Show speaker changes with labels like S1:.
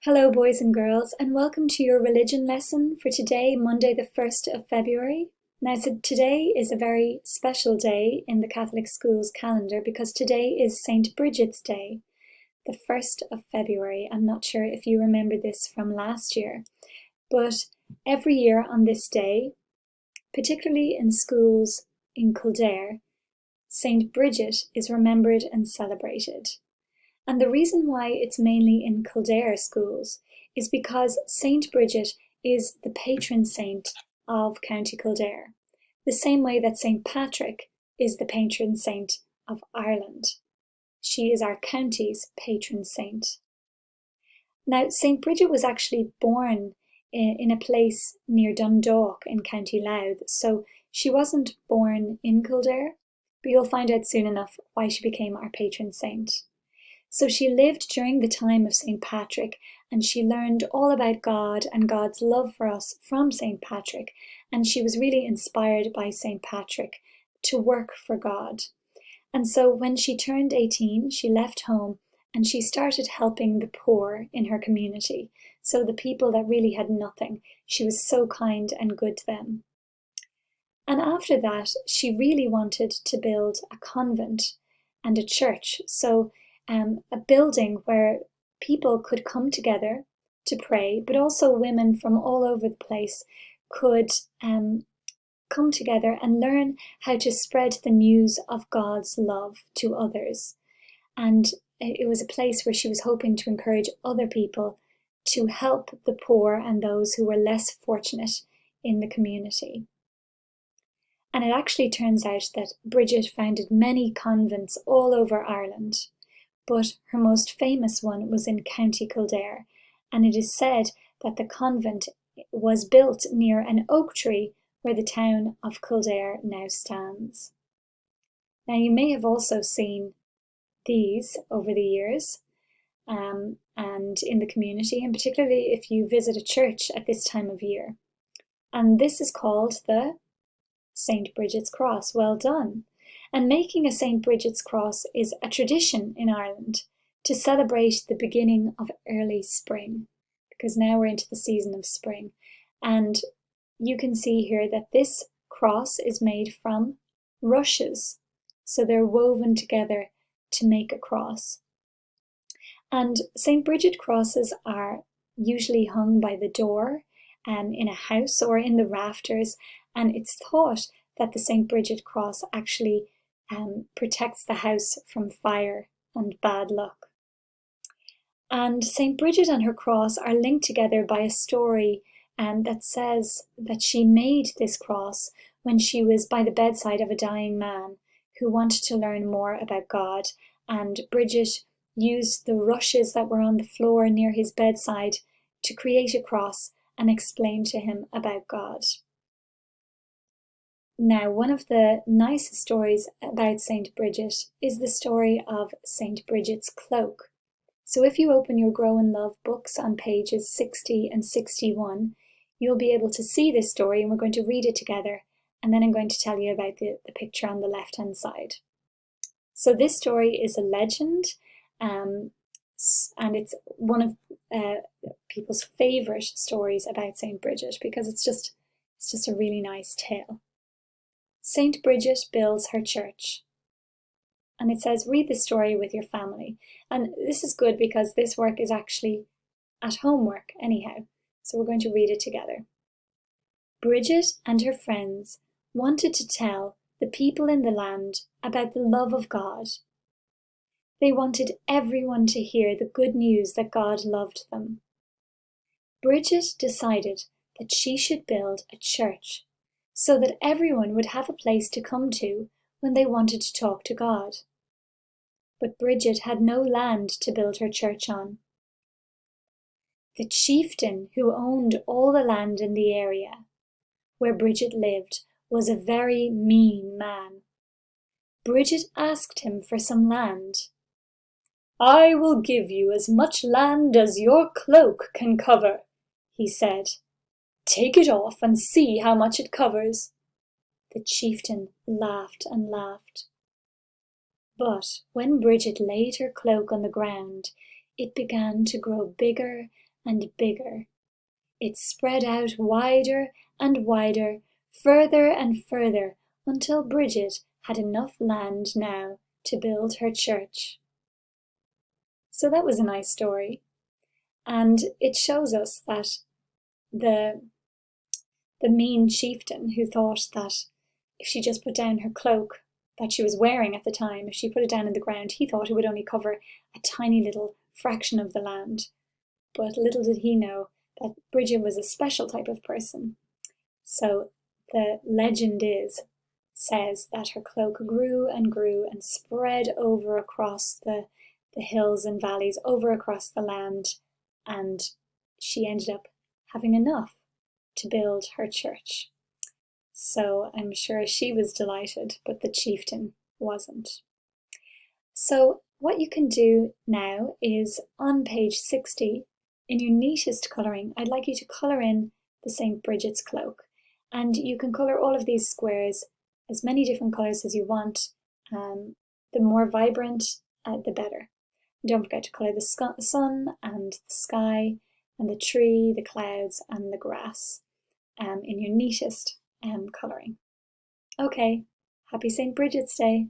S1: Hello, boys and girls, and welcome to your religion lesson for today, Monday, the 1st of February. Now, so today is a very special day in the Catholic school's calendar because today is St. Brigid's Day, the 1st of February. I'm not sure if you remember this from last year, but every year on this day, particularly in schools in Kildare, St. Brigid is remembered and celebrated. And the reason why it's mainly in Kildare schools is because St. Brigid is the patron saint of County Kildare, the same way that St. Patrick is the patron saint of Ireland. She is our county's patron saint. Now, St. Brigid was actually born in a place near Dundalk in County Louth, so she wasn't born in Kildare, but you'll find out soon enough why she became our patron saint. So she lived during the time of St. Patrick, and she learned all about God and God's love for us from St. Patrick, and she was really inspired by St. Patrick to work for God. And so when she turned 18, she left home and she started helping the poor in her community. So the people that really had nothing, she was so kind and good to them. And after that, she really wanted to build a convent and a church. So a building where people could come together to pray, but also women from all over the place could come together and learn how to spread the news of God's love to others. And it was a place where she was hoping to encourage other people to help the poor and those who were less fortunate in the community. And it actually turns out that Brigid founded many convents all over Ireland, but her most famous one was in County Kildare, and it is said that the convent was built near an oak tree where the town of Kildare now stands. Now, you may have also seen these over the years and in the community, and particularly if you visit a church at this time of year. And this is called the St. Brigid's Cross. Well done. And making a St. Brigid's Cross is a tradition in Ireland to celebrate the beginning of early spring, because now we're into the season of spring. And you can see here that this cross is made from rushes. So they're woven together to make a cross. And St. Brigid crosses are usually hung by the door in a house or in the rafters. And it's thought that the St. Brigid cross actually protects the house from fire and bad luck. And St. Brigid and her cross are linked together by a story that says that she made this cross when she was by the bedside of a dying man who wanted to learn more about God. And Brigid used the rushes that were on the floor near his bedside to create a cross and explain to him about God. Now, one of the nicest stories about St. Brigid is the story of St. Brigid's cloak. So if you open your Grow in Love books on pages 60 and 61, you'll be able to see this story, and we're going to read it together, and then I'm going to tell you about the picture on the left-hand side. So this story is a legend, and it's one of people's favourite stories about St. Brigid because it's just a really nice tale. St. Brigid builds her church. And it says, read the story with your family. And this is good because this work is actually at home work anyhow. So we're going to read it together. Brigid and her friends wanted to tell the people in the land about the love of God. They wanted everyone to hear the good news that God loved them. Brigid decided that she should build a church so that everyone would have a place to come to when they wanted to talk to God. But Brigid had no land to build her church on. The chieftain who owned all the land in the area where Brigid lived was a very mean man. Brigid asked him for some land. "I will give you as much land as your cloak can cover," he said. "Take it off and see how much it covers." The chieftain laughed and laughed. But when Brigid laid her cloak on the ground, it began to grow bigger and bigger. It spread out wider and wider, further and further, until Brigid had enough land now to build her church. So that was a nice story. And it shows us that the mean chieftain who thought that if she just put down her cloak that she was wearing at the time, if she put it down in the ground, he thought it would only cover a tiny little fraction of the land. But little did he know that Brigid was a special type of person. So the legend says that her cloak grew and grew and spread over across the hills and valleys, over across the land, and she ended up having enough to build her church. So I'm sure she was delighted, but the chieftain wasn't. So what you can do now is on page 60, in your neatest colouring, I'd like you to colour in the St. Brigid's cloak. And you can colour all of these squares as many different colours as you want. The more vibrant, the better. Don't forget to colour the sun and the sky and the tree, the clouds and the grass in your neatest colouring. Okay, happy St. Brigid's Day.